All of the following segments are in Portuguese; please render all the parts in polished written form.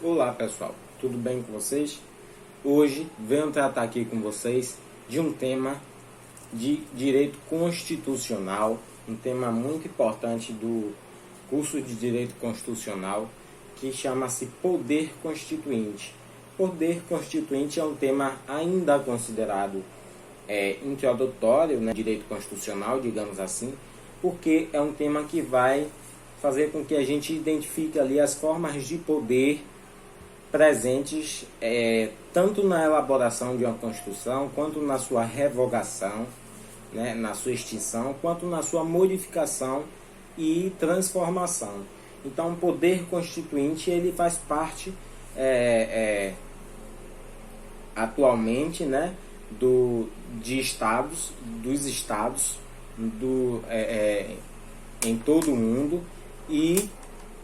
Olá pessoal, tudo bem com vocês? Hoje venho tratar aqui com vocês de um tema de direito constitucional, um tema muito importante do curso de direito constitucional, que chama-se poder constituinte. Poder constituinte é um tema ainda considerado introdutório, né, direito constitucional, digamos assim, porque é um tema que vai fazer com que a gente identifique ali as formas de poder presentes tanto na elaboração de uma Constituição, quanto na sua revogação, né, na sua extinção, quanto na sua modificação e transformação. Então, o poder constituinte ele faz parte atualmente, né, dos estados em todo o mundo, e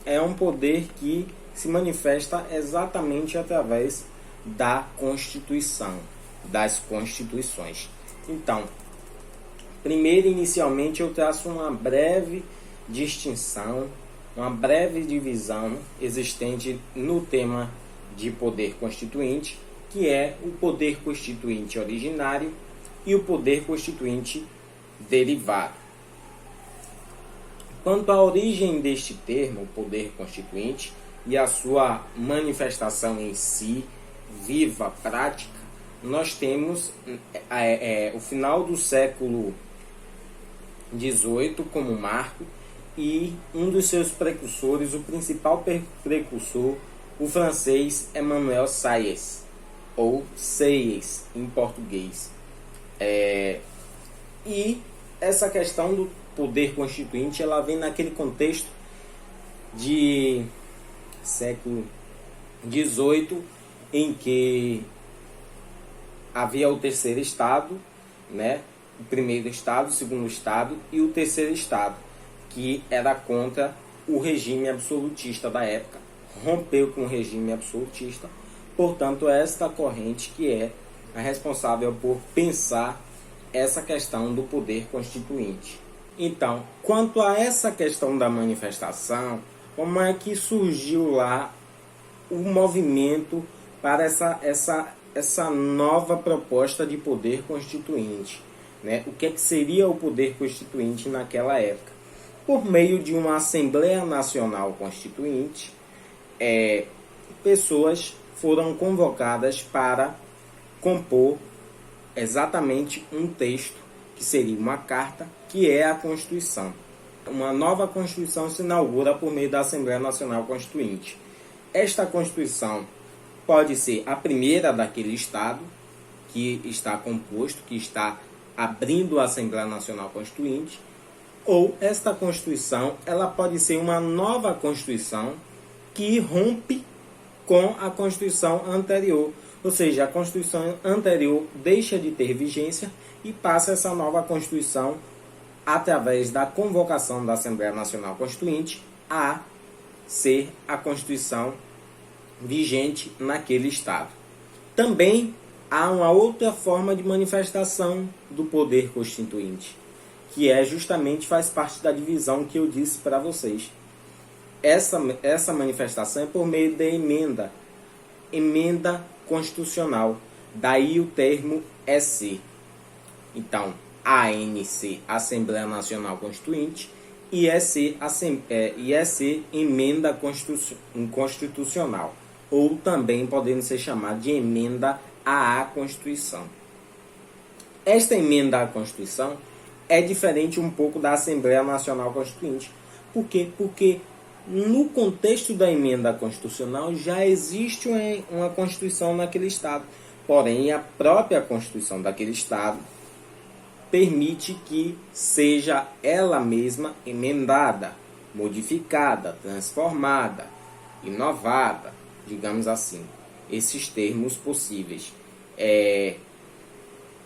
é um poder que se manifesta exatamente através da Constituição, das Constituições. Então, primeiro, inicialmente, eu traço uma breve distinção, uma breve divisão existente no tema de poder constituinte, que é o poder constituinte originário e o poder constituinte derivado. Quanto à origem deste termo, poder constituinte, e a sua manifestação em si, viva, prática, nós temos o final do século XVIII como marco, e um dos seus precursores, o principal precursor, o francês Emmanuel Sieyès, ou Sieyès em português. E essa questão do poder constituinte, ela vem naquele contexto de século XVIII, em que havia o terceiro estado, né? O primeiro estado, o segundo estado e o terceiro estado, que era contra o regime absolutista da época, rompeu com o regime absolutista. Portanto, esta corrente que é a responsável por pensar essa questão do poder constituinte. Então, quanto a essa questão da manifestação, como é que surgiu lá o movimento para essa nova proposta de poder constituinte, né? O que seria o poder constituinte naquela época? Por meio de uma Assembleia Nacional Constituinte, pessoas foram convocadas para compor exatamente um texto, que seria uma carta, que é a Constituição. Uma nova Constituição se inaugura por meio da Assembleia Nacional Constituinte. Esta Constituição pode ser a primeira daquele Estado que está composto, que está abrindo a Assembleia Nacional Constituinte, ou esta Constituição ela pode ser uma nova Constituição que rompe com a Constituição anterior. Ou seja, a Constituição anterior deixa de ter vigência e passa essa nova Constituição, através da convocação da Assembleia Nacional Constituinte, a ser a Constituição vigente naquele Estado. Também há uma outra forma de manifestação do poder constituinte, que justamente faz parte da divisão que eu disse para vocês. Essa manifestação é por meio da emenda constitucional, daí o termo EC. Então, ANC, Assembleia Nacional Constituinte, e EC, emenda constitucional, ou também podendo ser chamada de emenda à Constituição. Esta emenda à Constituição é diferente um pouco da Assembleia Nacional Constituinte. Por quê? Porque no contexto da emenda constitucional já existe uma Constituição naquele Estado. Porém, a própria Constituição daquele Estado permite que seja ela mesma emendada, modificada, transformada, inovada, digamos assim. Esses termos possíveis.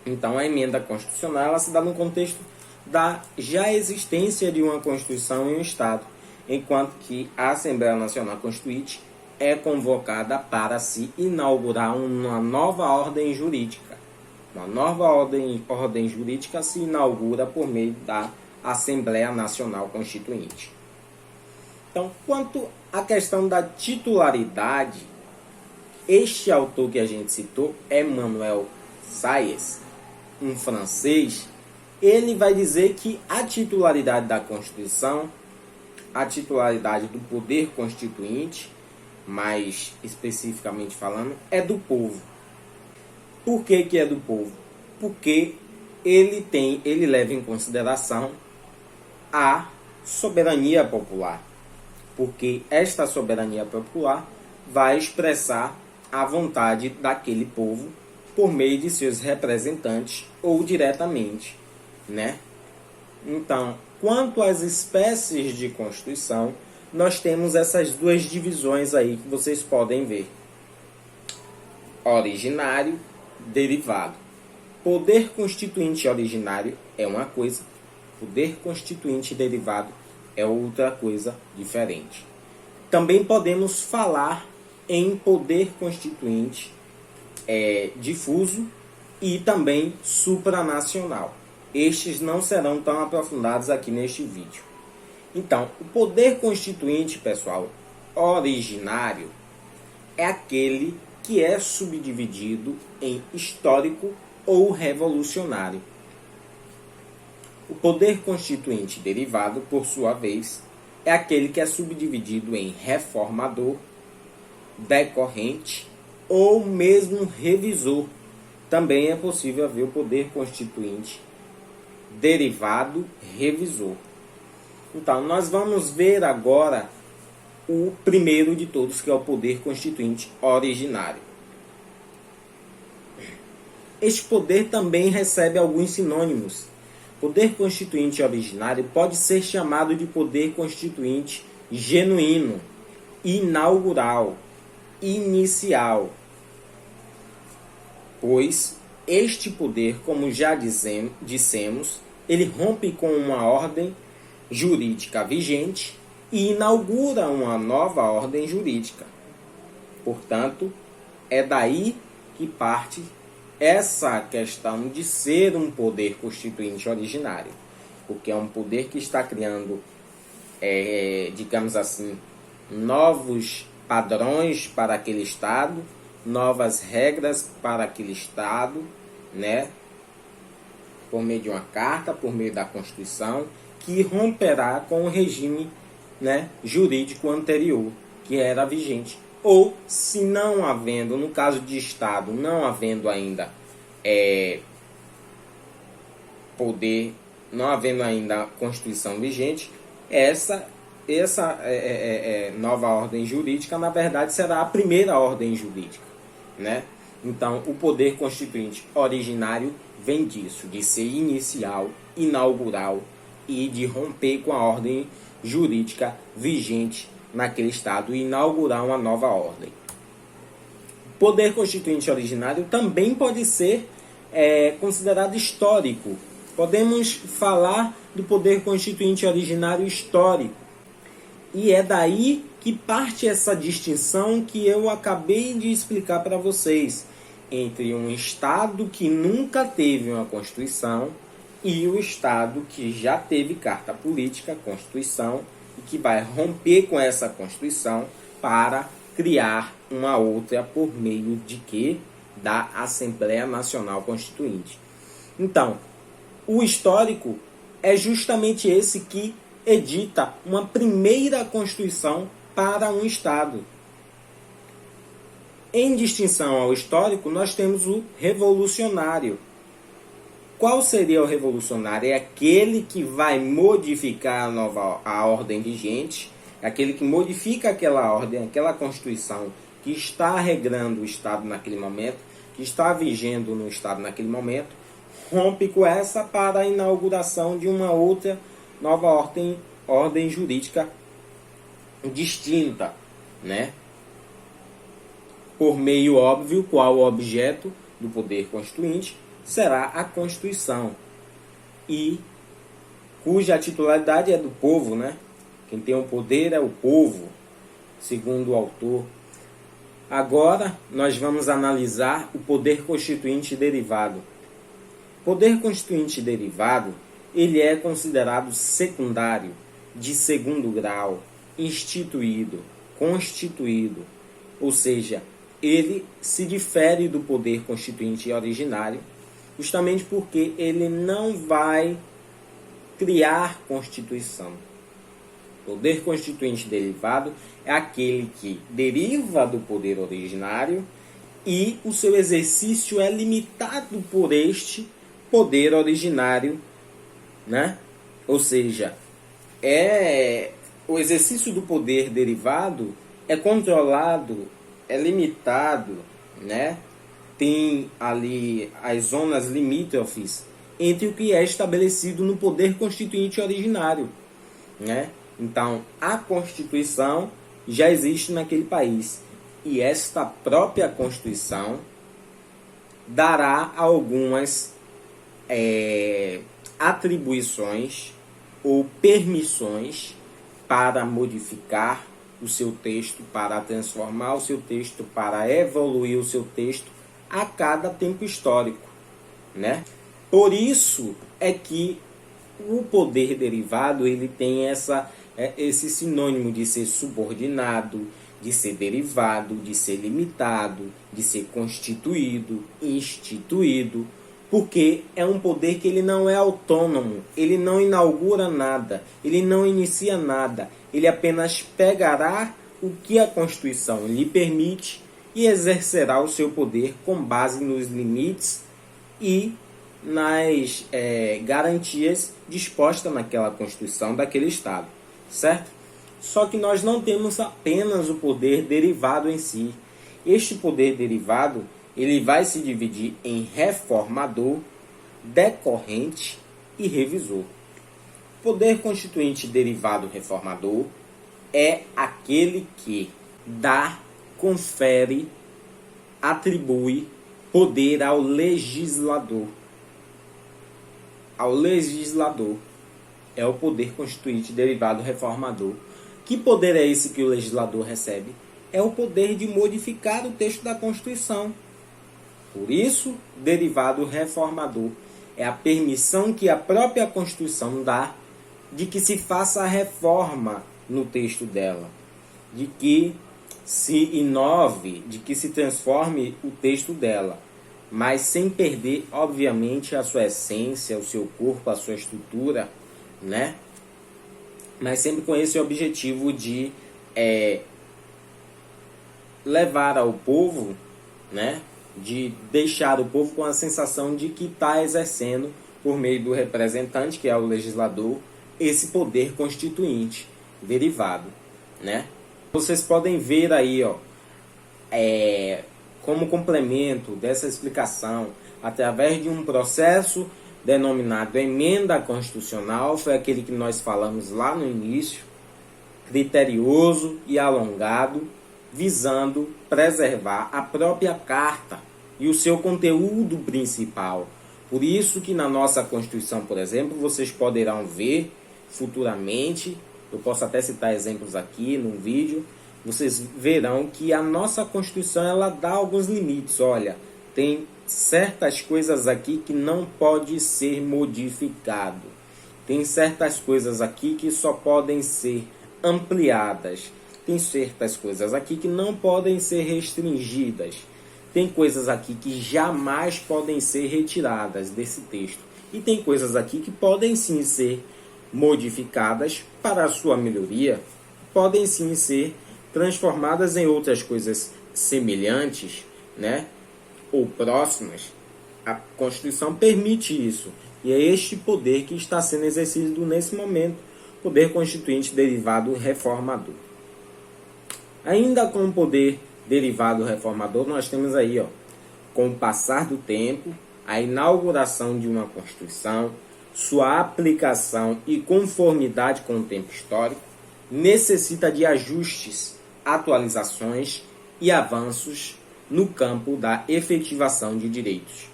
Então, a emenda constitucional ela se dá no contexto da já existência de uma Constituição em um Estado, enquanto que a Assembleia Nacional Constituinte é convocada para se inaugurar uma nova ordem jurídica. Uma nova ordem jurídica se inaugura por meio da Assembleia Nacional Constituinte. Então, quanto à questão da titularidade, este autor que a gente citou, Emmanuel Sieyès, um francês, ele vai dizer que a titularidade da Constituição, a titularidade do poder constituinte, mais especificamente falando, é do povo. Por que é do povo? Porque ele leva em consideração a soberania popular. Porque esta soberania popular vai expressar a vontade daquele povo por meio de seus representantes ou diretamente, né? Então, quanto às espécies de Constituição, nós temos essas duas divisões aí que vocês podem ver. Originário, derivado. Poder constituinte originário é uma coisa, poder constituinte derivado é outra coisa diferente. Também podemos falar em poder constituinte difuso e também supranacional. Estes não serão tão aprofundados aqui neste vídeo. Então, o poder constituinte, pessoal, originário, é aquele que é subdividido em histórico ou revolucionário. O poder constituinte derivado, por sua vez, é aquele que é subdividido em reformador, decorrente ou mesmo revisor. Também é possível ver o poder constituinte derivado revisor. Então, nós vamos ver agora o primeiro de todos, que é o poder constituinte originário. Este poder também recebe alguns sinônimos. Poder constituinte originário pode ser chamado de poder constituinte genuíno, inaugural, inicial, pois este poder, como já dissemos, ele rompe com uma ordem jurídica vigente e inaugura uma nova ordem jurídica. Portanto, é daí que parte essa questão de ser um poder constituinte originário, porque é um poder que está criando, digamos assim, novos padrões para aquele Estado, novas regras para aquele Estado, né? Por meio de uma carta, por meio da Constituição, que romperá com o regime, né, jurídico anterior, que era vigente. Ou, se não havendo, no caso de Estado, não havendo ainda poder, não havendo ainda Constituição vigente, essa nova ordem jurídica, na verdade, será a primeira ordem jurídica, né? Então, o poder constituinte originário vem disso, de ser inicial, inaugural e de romper com a ordem jurídica vigente naquele Estado e inaugurar uma nova ordem. O poder constituinte originário também pode ser considerado histórico. Podemos falar do poder constituinte originário histórico. E é daí que parte essa distinção que eu acabei de explicar para vocês entre um Estado que nunca teve uma Constituição e o Estado que já teve carta política, Constituição, e que vai romper com essa Constituição para criar uma outra por meio de quê? Da Assembleia Nacional Constituinte. Então, o histórico é justamente esse que edita uma primeira Constituição para um Estado. Em distinção ao histórico, nós temos o revolucionário. Qual seria o revolucionário? É aquele que vai modificar a ordem vigente, é aquele que modifica aquela ordem, aquela Constituição que está regrando o Estado naquele momento, que está vigendo no Estado naquele momento, rompe com essa para a inauguração de uma outra nova ordem jurídica distinta, né? Por meio óbvio, qual o objeto do poder constituinte será a Constituição, e cuja titularidade é do povo, né? Quem tem o poder é o povo, segundo o autor. Agora, nós vamos analisar o poder constituinte derivado. Poder constituinte derivado, ele é considerado secundário, de segundo grau, instituído, constituído, ou seja, ele se difere do poder constituinte originário, justamente porque ele não vai criar Constituição. O poder constituinte derivado é aquele que deriva do poder originário e o seu exercício é limitado por este poder originário, né? Ou seja, o exercício do poder derivado é controlado, é limitado, né? Tem ali as zonas limítrofes entre o que é estabelecido no poder constituinte originário, né? Então, a Constituição já existe naquele país e esta própria Constituição dará algumas atribuições ou permissões para modificar o seu texto, para transformar o seu texto, para evoluir o seu texto a cada tempo histórico, né? Por isso é que o poder derivado ele tem esse sinônimo de ser subordinado, de ser derivado, de ser limitado, de ser constituído, instituído, porque é um poder que ele não é autônomo, ele não inaugura nada, ele não inicia nada, ele apenas pegará o que a Constituição lhe permite e exercerá o seu poder com base nos limites e nas garantias dispostas naquela Constituição daquele Estado, certo? Só que nós não temos apenas o poder derivado em si. Este poder derivado ele vai se dividir em reformador, decorrente e revisor. O poder constituinte derivado reformador é aquele que dá, confere, atribui poder ao legislador. Ao legislador é o poder constituinte derivado reformador. Que poder é esse que o legislador recebe? É o poder de modificar o texto da Constituição. Por isso, derivado reformador é a permissão que a própria Constituição dá de que se faça a reforma no texto dela, de que se inove, de que se transforme o texto dela, mas sem perder, obviamente, a sua essência, o seu corpo, a sua estrutura, né? Mas sempre com esse objetivo de levar ao povo, né? De deixar o povo com a sensação de que está exercendo, por meio do representante, que é o legislador, esse poder constituinte derivado, né? Vocês podem ver aí, ó, como complemento dessa explicação, através de um processo denominado emenda constitucional, foi aquele que nós falamos lá no início, criterioso e alongado, visando preservar a própria carta e o seu conteúdo principal. Por isso que na nossa Constituição, por exemplo, vocês poderão ver futuramente, eu posso até citar exemplos aqui no vídeo, vocês verão que a nossa Constituição ela dá alguns limites. Olha, tem certas coisas aqui que não pode ser modificado. Tem certas coisas aqui que só podem ser ampliadas. Tem certas coisas aqui que não podem ser restringidas. Tem coisas aqui que jamais podem ser retiradas desse texto. E tem coisas aqui que podem sim ser modificadas para a sua melhoria. Podem sim ser transformadas em outras coisas semelhantes, né? Ou próximas. A Constituição permite isso. E é este poder que está sendo exercido nesse momento. Poder constituinte derivado reformador. Ainda com o poder derivado reformador, nós temos aí, ó, com o passar do tempo, a inauguração de uma Constituição, sua aplicação e conformidade com o tempo histórico, necessita de ajustes, atualizações e avanços no campo da efetivação de direitos.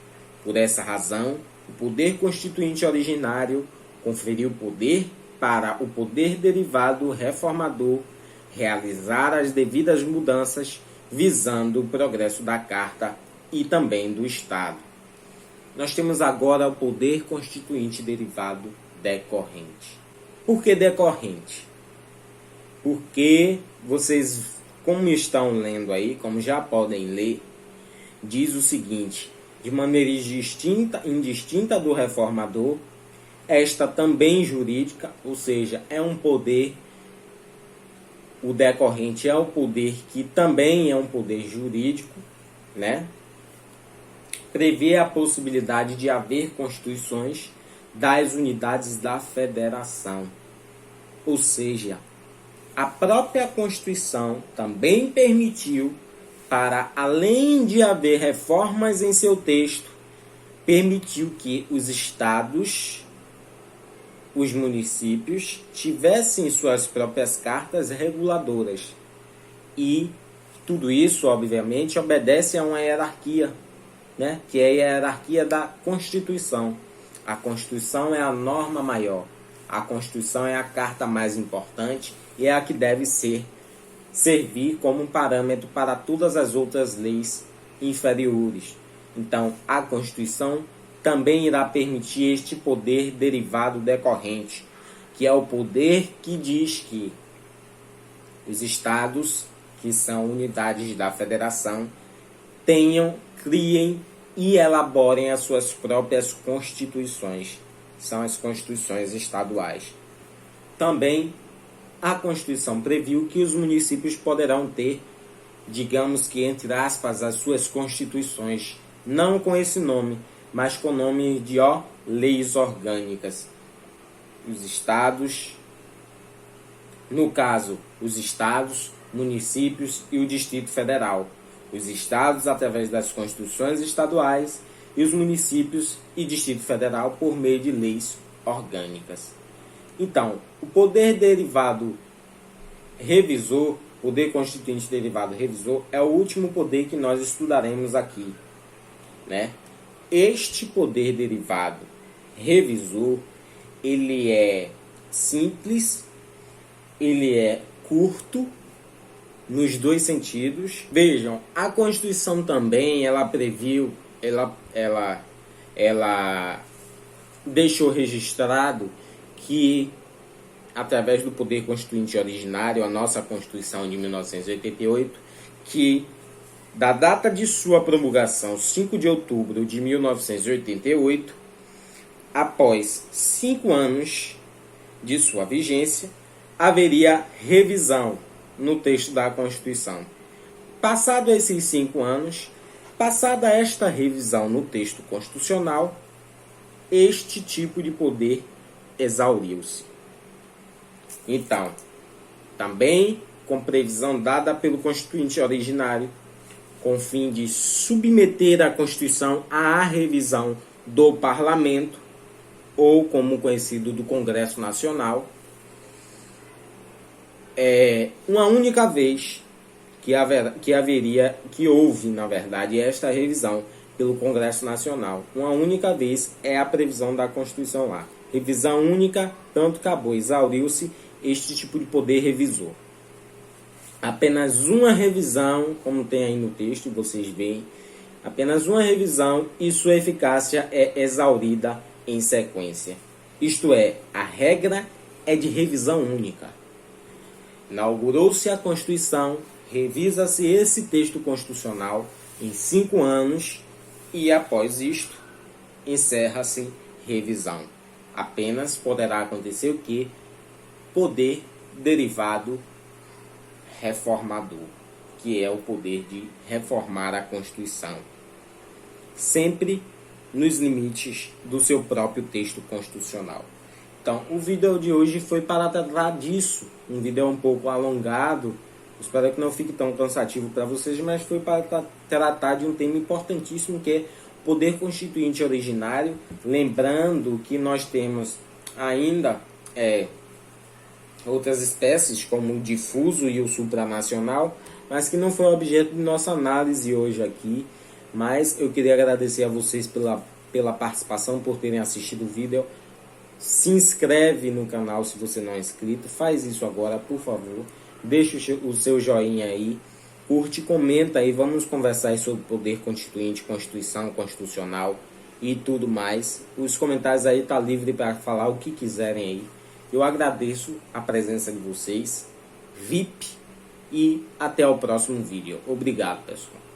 Por essa razão, o poder constituinte originário conferiu poder para o poder derivado reformador realizar as devidas mudanças visando o progresso da Carta e também do Estado. Nós temos agora o poder constituinte derivado decorrente. Por que decorrente? Porque vocês, como estão lendo aí, como já podem ler, diz o seguinte: de maneira indistinta do reformador, esta também jurídica, ou seja, é um poder, o decorrente é o poder que também é um poder jurídico, né? Prevê a possibilidade de haver constituições das unidades da federação. Ou seja, a própria Constituição também permitiu, para além de haver reformas em seu texto, permitiu que os estados, os municípios, tivessem suas próprias cartas reguladoras. E tudo isso, obviamente, obedece a uma hierarquia, né? Que é a hierarquia da Constituição. A Constituição é a norma maior. A Constituição é a carta mais importante e é a que deve servir como um parâmetro para todas as outras leis inferiores. Então, a Constituição também irá permitir este poder derivado decorrente, que é o poder que diz que os estados, que são unidades da federação, criem e elaborem as suas próprias constituições. São as constituições estaduais. Também a Constituição previu que os municípios poderão ter, digamos que entre aspas, as suas constituições, não com esse nome, mas com o nome de leis orgânicas. Os estados, no caso, os estados, municípios e o Distrito Federal. Os estados através das constituições estaduais e os municípios e Distrito Federal por meio de leis orgânicas. Então, o poder derivado revisor, poder constituinte derivado revisor, é o último poder que nós estudaremos aqui, né? Este poder derivado revisor, ele é simples, ele é curto, nos dois sentidos. Vejam, a Constituição também, ela previu, ela deixou registrado que, através do poder constituinte originário, a nossa Constituição de 1988, que da data de sua promulgação, 5 de outubro de 1988, após 5 anos de sua vigência, haveria revisão no texto da Constituição. Passado esses 5 anos, passada esta revisão no texto constitucional, este tipo de poder exauriu-se. Então, também com previsão dada pelo Constituinte originário, com o fim de submeter a Constituição à revisão do Parlamento, ou como conhecido do Congresso Nacional, uma única vez que houve, na verdade, esta revisão pelo Congresso Nacional. Uma única vez é a previsão da Constituição lá. Revisão única, tanto acabou, exauriu-se este tipo de poder revisor. Apenas uma revisão, como tem aí no texto, vocês veem, apenas uma revisão e sua eficácia é exaurida em sequência. Isto é, a regra é de revisão única. Inaugurou-se a Constituição, revisa-se esse texto constitucional em 5 anos e, após isto, encerra-se revisão. Apenas poderá acontecer o quê? Poder derivado reformador, que é o poder de reformar a Constituição, sempre nos limites do seu próprio texto constitucional. Então, o vídeo de hoje foi para tratar disso, um vídeo um pouco alongado, espero que não fique tão cansativo para vocês, mas foi para tratar de um tema importantíssimo, que é poder constituinte originário, lembrando que nós temos ainda outras espécies, como o difuso e o supranacional, mas que não foi objeto de nossa análise hoje aqui. Mas eu queria agradecer a vocês pela participação, por terem assistido o vídeo. Se inscreve no canal se você não é inscrito, faz isso agora, por favor. Deixa o seu joinha aí, curte, comenta aí, vamos conversar aí sobre poder constituinte, Constituição, Constitucional, e tudo mais. Os comentários aí tá livre para falar o que quiserem aí. Eu agradeço a presença de vocês, VIP, e até o próximo vídeo. Obrigado, pessoal.